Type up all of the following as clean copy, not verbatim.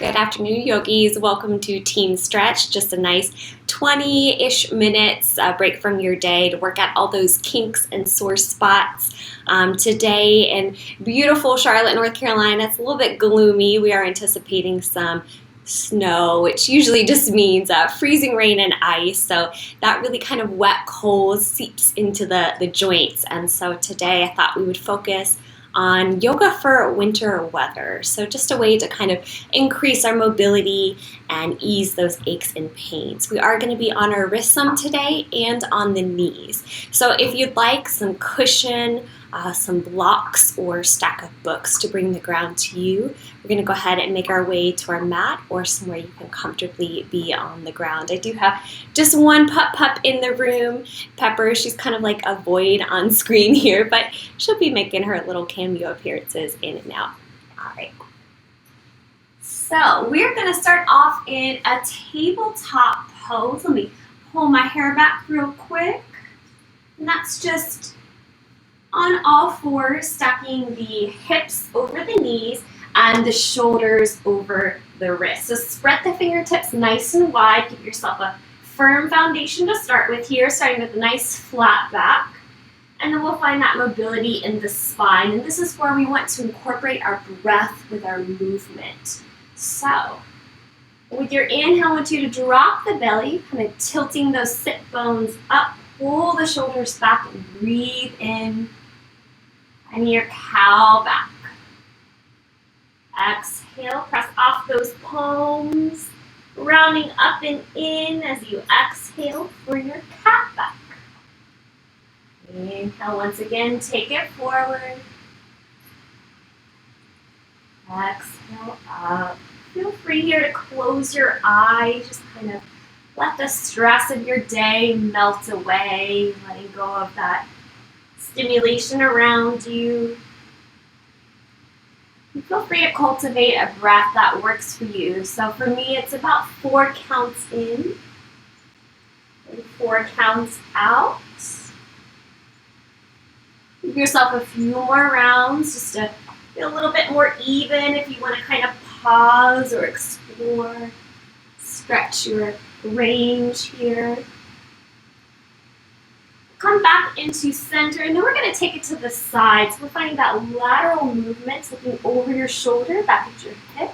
Good afternoon, yogis. Welcome to Team Stretch. Just a nice 20-ish minutes break from your day to work out all those kinks and sore spots. Today in beautiful Charlotte, North Carolina, it's a little bit gloomy. We are anticipating some snow, which usually just means freezing rain and ice. So that really kind of wet cold seeps into the joints. And so today I thought we would focus on yoga for winter weather. So just a way to kind of increase our mobility and ease those aches and pains. We are going to be on our wrists some today and on the knees. So if you'd like some cushion, some blocks or stack of books to bring the ground to you, we're going to go ahead and make our way to our mat or somewhere you can comfortably be on the ground. I do have just one pup-pup in the room. Pepper, she's kind of like a void on screen here, but she'll be making her little cameo appearances in and out. All right. So we're going to start off in a tabletop pose. Let me pull my hair back real quick. And that's just on all fours, stacking the hips over the knees and the shoulders over the wrists. So spread the fingertips nice and wide. Give yourself a firm foundation to start with here, starting with a nice flat back. And then we'll find that mobility in the spine. And this is where we want to incorporate our breath with our movement. So with your inhale, I want you to drop the belly, kind of tilting those sit bones up. Pull the shoulders back and breathe in. And your cow back. Exhale, press off those palms, rounding up and in as you exhale for your cat back. Inhale once again, take it forward. Exhale up. Feel free here to close your eyes, just kind of let the stress of your day melt away, letting go of that stimulation around you. And feel free to cultivate a breath that works for you. So for me, it's about 4 counts in and 4 counts out. Give yourself a few more rounds just to feel a little bit more even if you want to kind of pause or explore, stretch your range here. Come back into center, and then we're going to take it to the side. So we're finding that lateral movement, looking over your shoulder, back at your hip.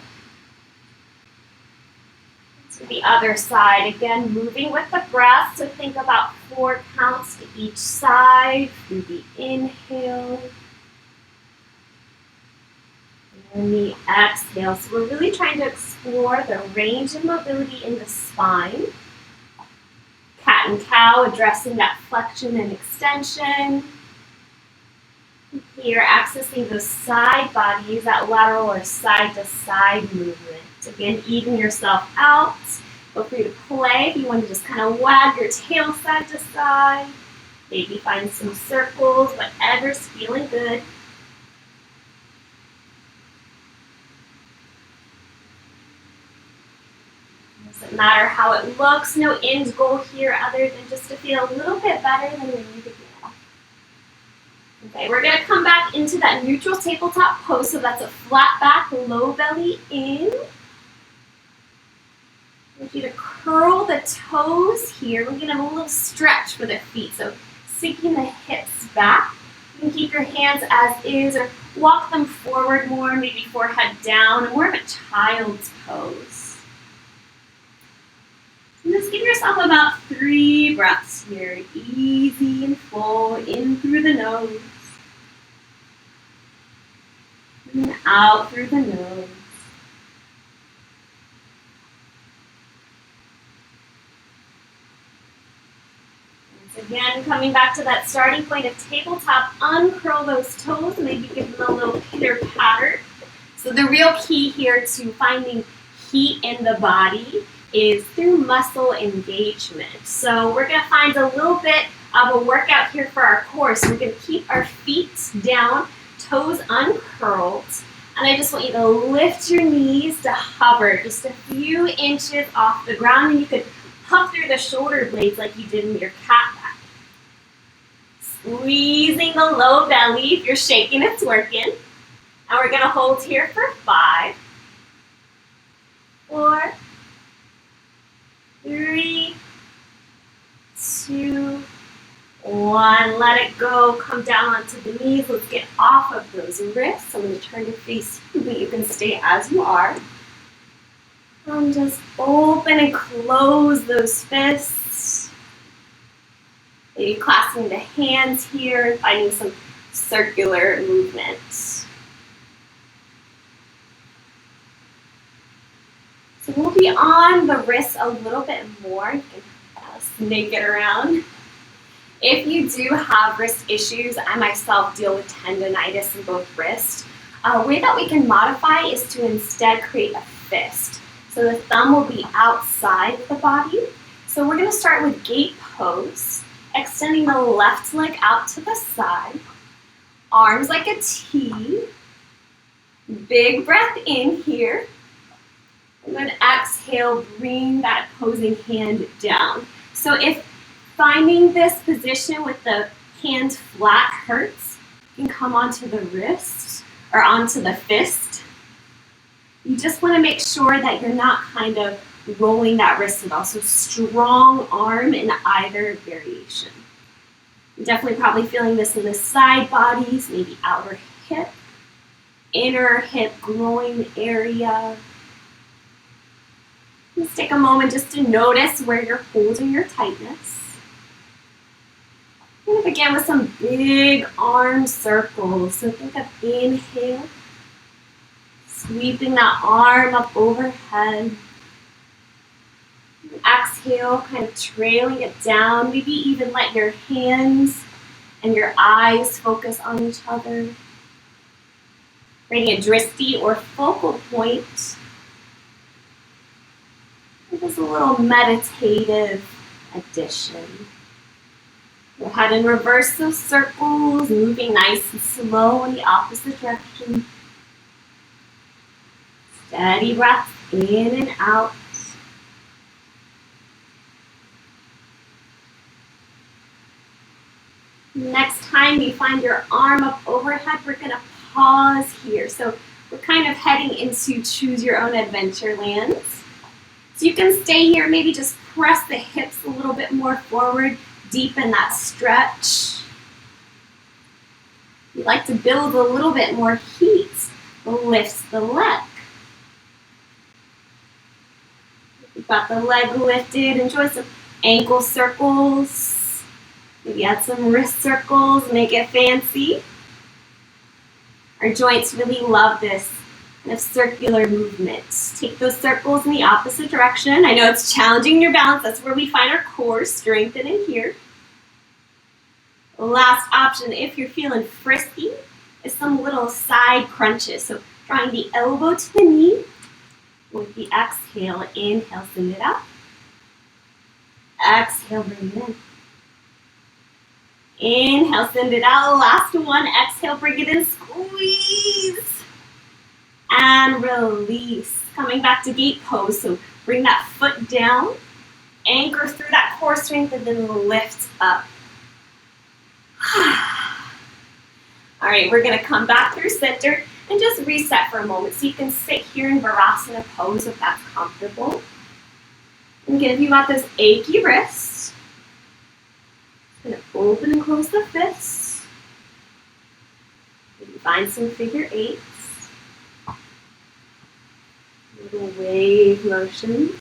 To the other side, again, moving with the breath. So think about 4 counts to each side through the inhale. And the exhale. So we're really trying to explore the range of mobility in the spine. Cat and cow, addressing that flexion and extension. Here, accessing those side bodies, that lateral or side-to-side movement. Again, even yourself out. Feel free to play if you want to just kind of wag your tail side to side. Maybe find some circles, whatever's feeling good. Doesn't matter how it looks, no end goal here other than just to feel a little bit better than when you began. Okay, we're going to come back into that neutral tabletop pose, so that's a flat back, low belly in. I want you to curl the toes here. We're going to have a little stretch for the feet, so sinking the hips back. You can keep your hands as is or walk them forward more, maybe forehead down, more of a child's pose. And just give yourself about 3 breaths here. Easy and full, in through the nose. And out through the nose. Once again, coming back to that starting point of tabletop, uncurl those toes, maybe give them a little pitter-patter. So the real key here to finding heat in the body is through muscle engagement. So we're going to find a little bit of a workout here for our core. So we're going to keep our feet down, toes uncurled. And I just want you to lift your knees to hover just a few inches off the ground. And you could puff through the shoulder blades like you did in your cat back. Squeezing the low belly. If you're shaking, it's working. And we're going to hold here for 5, 4, 3, 2, 1. Let it go. Come down onto the knees. Let's get off of those wrists. I'm going to turn to face you, but you can stay as you are. And just open and close those fists. Maybe clasping the hands here, finding some circular movements. So we'll be on the wrists a little bit more. You can snake it around. If you do have wrist issues, I myself deal with tendonitis in both wrists. A way that we can modify is to instead create a fist. So the thumb will be outside the body. So we're going to start with gate pose, extending the left leg out to the side, arms like a T, big breath in here, and then exhale, bring that opposing hand down. So if finding this position with the hands flat hurts, you can come onto the wrist or onto the fist. You just want to make sure that you're not kind of rolling that wrist at all. So strong arm in either variation. You're definitely probably feeling this in the side bodies, maybe outer hip, inner hip groin area. Let's take a moment just to notice where you're holding your tightness. We're going to begin with some big arm circles. So think of inhale, sweeping that arm up overhead. Exhale, kind of trailing it down. Maybe even let your hands and your eyes focus on each other. Creating a drishti or focal point. Just a little meditative addition. Go ahead and reverse those circles, moving nice and slow in the opposite direction. Steady breath in and out. Next time you find your arm up overhead, we're going to pause here. So we're kind of heading into choose your own adventure lands. So you can stay here, maybe just press the hips a little bit more forward, deepen that stretch. You like to build a little bit more heat, lift the leg. You've got the leg lifted, enjoy some ankle circles. Maybe add some wrist circles, make it fancy. Our joints really love this kind of circular movement. Take those circles in the opposite direction. I know it's challenging your balance. That's where we find our core strengthening here. Last option, if you're feeling frisky, is some little side crunches. So drawing the elbow to the knee. With the exhale, inhale, send it up. Exhale, bring it in. Inhale, send it out. Last one. Exhale, bring it in. Squeeze. And release. Coming back to gate pose. So bring that foot down. Anchor through that core strength and then lift up. All right, we're going to come back through center and just reset for a moment. So you can sit here in Virasana Pose if that's comfortable. And again, if you got those achy wrists, going to open and close the fists. Maybe find some figure eights. Little wave motions.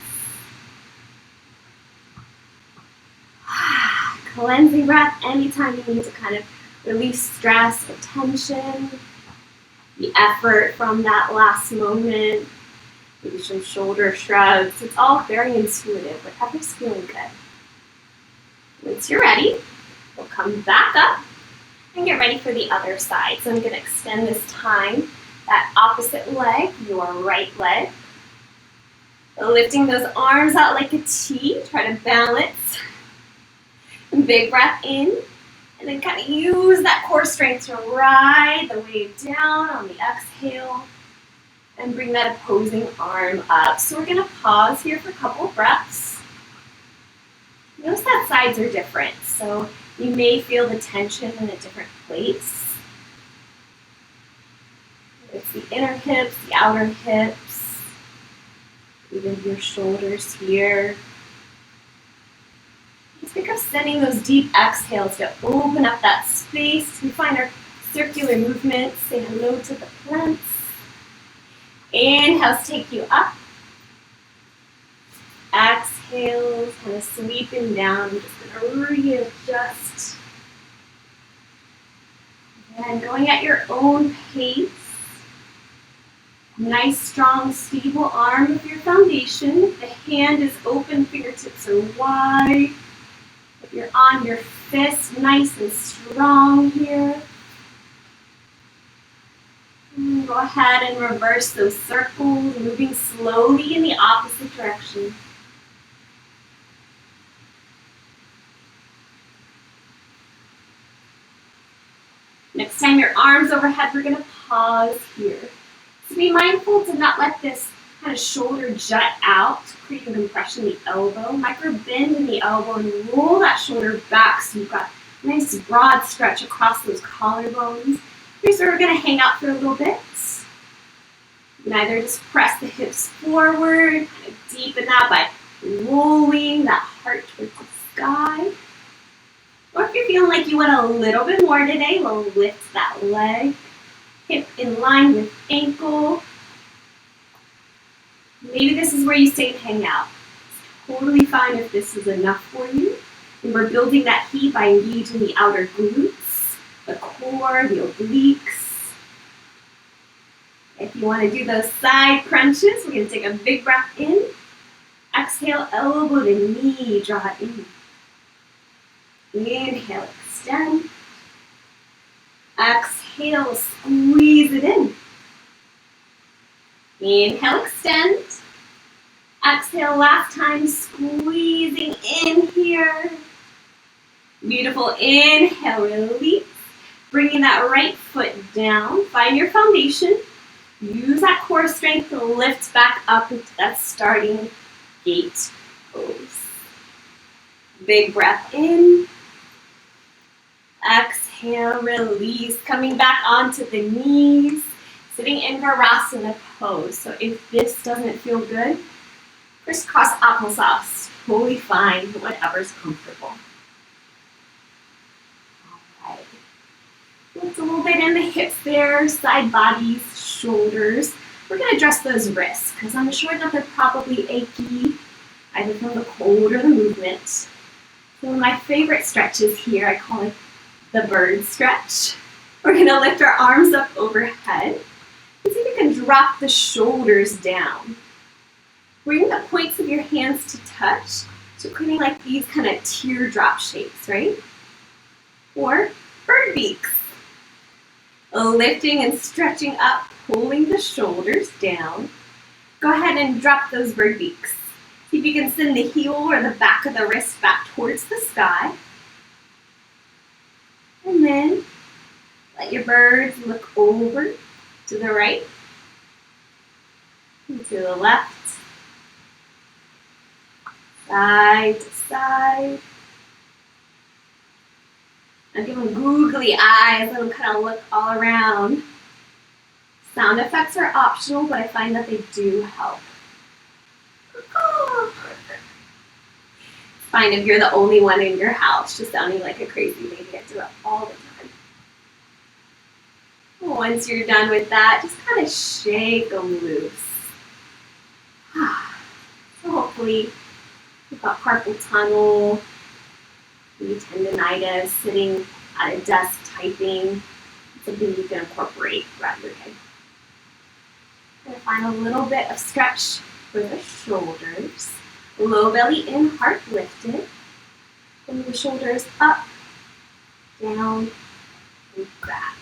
Cleansing breath anytime you need to kind of release stress or tension. The effort from that last moment. Maybe some shoulder shrugs. It's all very intuitive, whatever's feeling good. Once you're ready, we'll come back up and get ready for the other side. So I'm going to extend this time that opposite leg, your right leg. Lifting those arms out like a T. Try to balance. Big breath in. And then kind of use that core strength to ride the wave down on the exhale. And bring that opposing arm up. So we're going to pause here for a couple of breaths. Notice that sides are different. So you may feel the tension in a different place. It's the inner hips, the outer hips. Even your shoulders here. Let's pick up sending those deep exhales to open up that space. We find our circular movements. Say hello to the plants. Inhales take you up. Exhales kind of sweeping down. I'm just going to readjust. And going at your own pace. Nice, strong, stable arm of your foundation. The hand is open, fingertips are wide. If you're on your fist, nice and strong here. And go ahead and reverse those circles, moving slowly in the opposite direction. Next time your arms overhead, we're going to pause here. So be mindful to not let this kind of shoulder jut out, creating compression in the elbow. Micro bend in the elbow and roll that shoulder back so you've got a nice broad stretch across those collarbones. Here's where we're going to hang out for a little bit. You can either just press the hips forward, kind of deepen that by rolling that heart towards the sky. Or if you're feeling like you want a little bit more today, we'll lift that leg. Hip in line with ankle. Maybe this is where you stay and hang out. It's totally fine if this is enough for you. And we're building that heat by engaging the outer glutes, the core, the obliques. If you want to do those side crunches, we're going to take a big breath in. Exhale, elbow to knee, draw it in. Inhale, extend. Exhale, squeeze it in. Inhale, extend. Exhale, last time, squeezing in here. Beautiful. Inhale, release. Bringing that right foot down. Find your foundation. Use that core strength to lift back up into that starting gate pose. Big breath in. Exhale, release. Coming back onto the knees. Sitting in Virasana Pose. So if this doesn't feel good, crisscross applesauce. Totally fine. Whatever's comfortable. Alright. Lift a little bit in the hips there. Side bodies, shoulders. We're going to address those wrists because I'm sure that they're probably achy, either from the cold or the movement. So one of my favorite stretches here, I call it the bird stretch. We're going to lift our arms up overhead. And see if you can drop the shoulders down. Bring the points of your hands to touch. So creating like these kind of teardrop shapes, right? Or bird beaks. Lifting and stretching up, pulling the shoulders down. Go ahead and drop those bird beaks. See if you can send the heel or the back of the wrist back towards the sky. And then let your birds look over to the right and to the left, side to side. I'm giving googly eyes, let them kind of look all around. Sound effects are optional, but I find that they do help. It's fine if you're the only one in your house just sounding like a crazy lady. I do it all the time. Once you're done with that, just kind of shake them loose. So hopefully you've got carpal tunnel, maybe tendonitis, sitting at a desk typing. It's something you can incorporate throughout your day. I'm going to find a little bit of stretch for the shoulders. Low belly in, heart lifted. Bring the shoulders up, down, and back.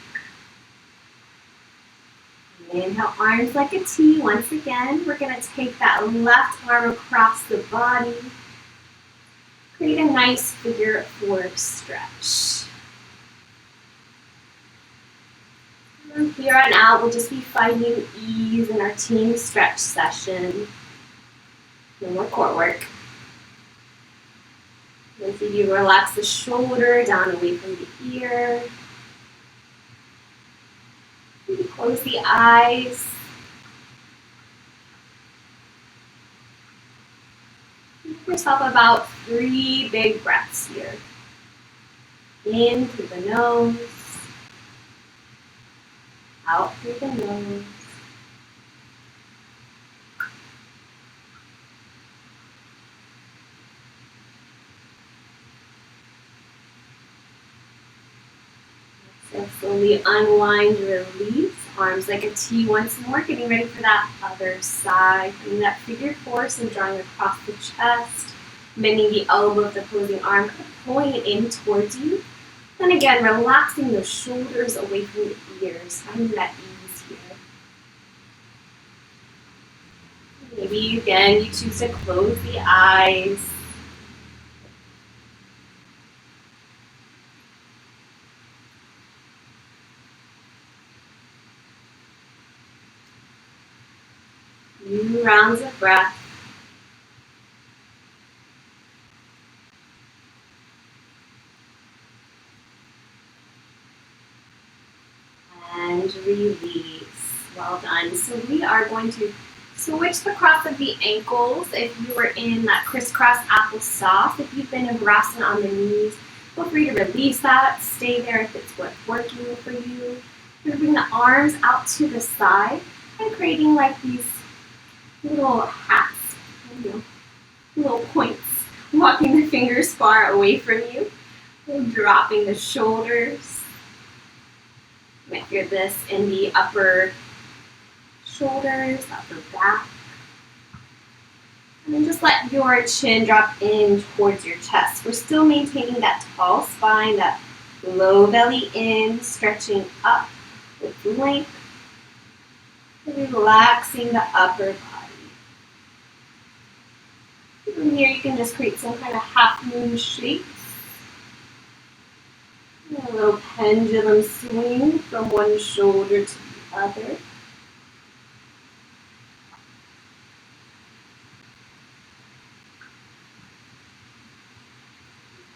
Inhale, arms like a T. Once again, we're going to take that left arm across the body. Create a nice figure four stretch. From here on out, we'll just be finding ease in our team stretch session. No more core work. Once you relax the shoulder down away from the ear. Maybe close the eyes. Give yourself about 3 big breaths here. In through the nose, out through the nose. So slowly unwind, release. Arms like a T once more. Getting ready for that other side. Bringing that figure 4, so drawing across the chest. Bending the elbow of the opposing arm, pulling it in towards you. Then again, relaxing the shoulders away from the ears. Finding that ease here. Maybe again, you choose to close the eyes. New rounds of breath. And release. Well done. So we are going to switch the cross of the ankles. If you were in that crisscross applesauce, if you've been in Virasana on the knees, feel free to release that. Stay there if it's what's working for you. You're going to bring the arms out to the side and creating like these little hats, little points, walking the fingers far away from you, dropping the shoulders. You might hear this in the upper shoulders, upper back. And then just let your chin drop in towards your chest. We're still maintaining that tall spine, that low belly in, stretching up with length, relaxing the upper body. From here, you can just create some kind of half moon shapes. A little pendulum swing from one shoulder to the other.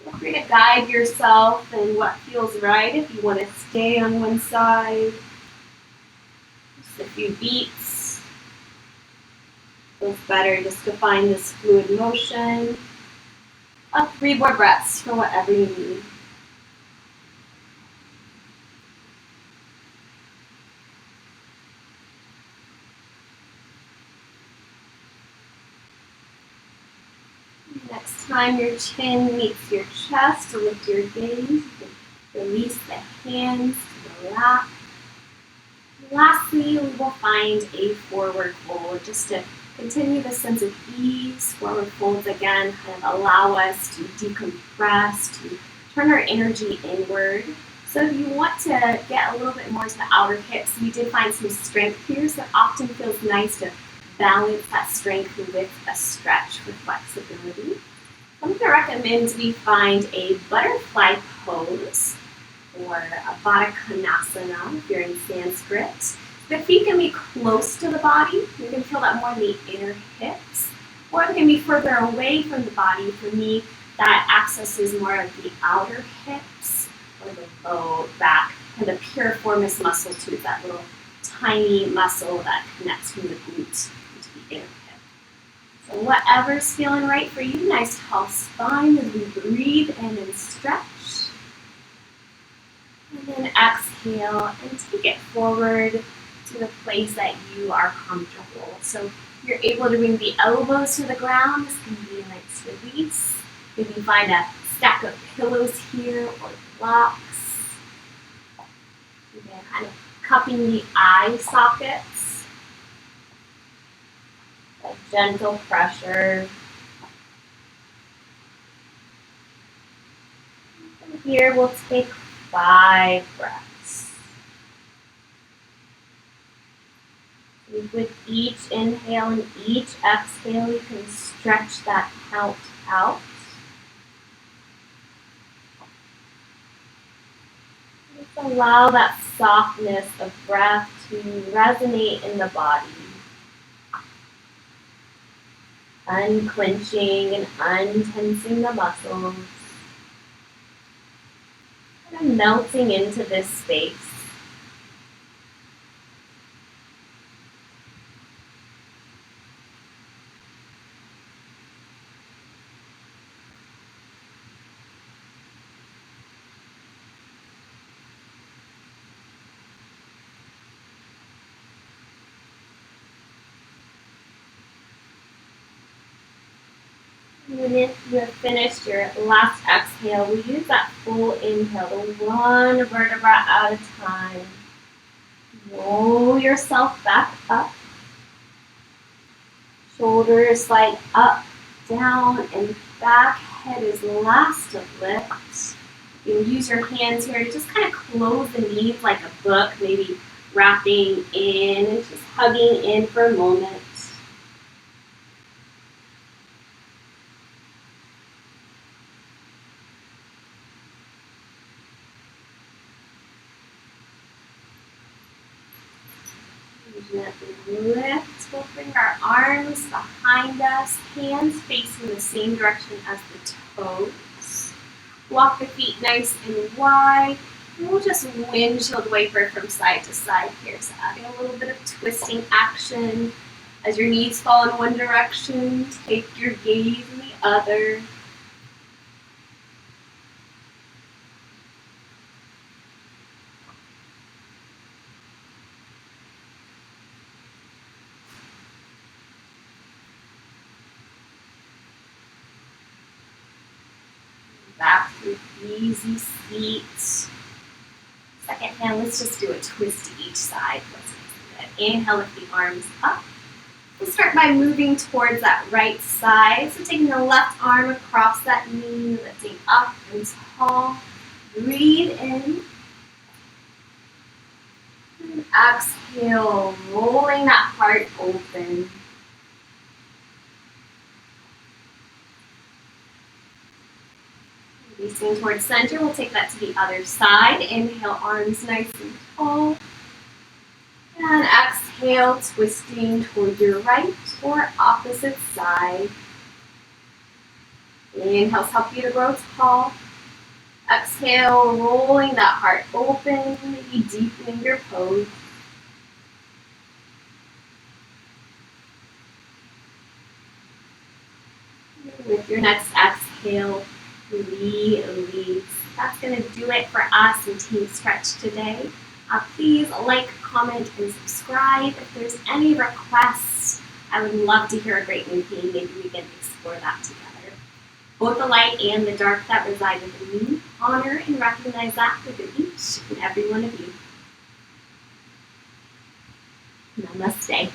Feel free to guide yourself in what feels right. If you want to stay on one side, just a few beats. Feels better just to find this fluid motion. Up 3 more breaths for whatever you need. Next time your chin meets your chest, lift your gaze. You can release the hands to the lap. Lastly, we will find a forward fold just to continue the sense of ease. Forward folds again kind of allow us to decompress, to turn our energy inward. So if you want to get a little bit more to the outer hips, we did find some strength here, so it often feels nice to balance that strength with a stretch for flexibility. I'm going to recommend we find a butterfly pose or a Baddha Konasana if you're in Sanskrit. The feet can be close to the body. You can feel that more in the inner hips, or they can be further away from the body. For me, that accesses more of the outer hips or the low back, and the piriformis muscle too, that little tiny muscle that connects from the glute into the inner hip. So whatever's feeling right for you, nice tall spine as we breathe in and stretch. And then exhale and take it forward to the place that you are comfortable. So you're able to bring the elbows to the ground. This can be a nice release. Maybe find a stack of pillows here or blocks. Again, kind of cupping the eye sockets. A gentle pressure. And here we'll take 5 breaths. With each inhale and each exhale, you can stretch that count out. Just allow that softness of breath to resonate in the body. Unclenching and untensing the muscles. Kind of melting into this space. And if you have finished your last exhale, we use that full inhale to one vertebra at a time. Roll yourself back up. Shoulders slide up, down, and back. Head is last to lift. You can use your hands here to just kind of close the knees like a book, maybe wrapping in and just hugging in for a moment. Gently lift. We'll bring our arms behind us, hands facing the same direction as the toes. Walk the feet nice and wide. And we'll just windshield wiper from side to side here. So adding a little bit of twisting action. As your knees fall in one direction, take your gaze in the other. Back to easy seat. Second hand, let's just do a twist to each side. Inhale, lift the arms up. We'll start by moving towards that right side. So taking the left arm across that knee, lifting up and tall. Breathe in. And exhale, rolling that heart open. Facing towards center, we'll take that to the other side. Inhale, arms nice and tall. And exhale, twisting toward your right or opposite side. Inhale, help you to grow tall. Exhale, rolling that heart open, maybe deepening your pose. With your next exhale, release. That's going to do it for us in Team Stretch today. Please like, comment, and subscribe. If there's any requests, I would love to hear a great new theme. Maybe we can explore that together. Both the light and the dark that reside within me, honor and recognize that within each and every one of you. Namaste.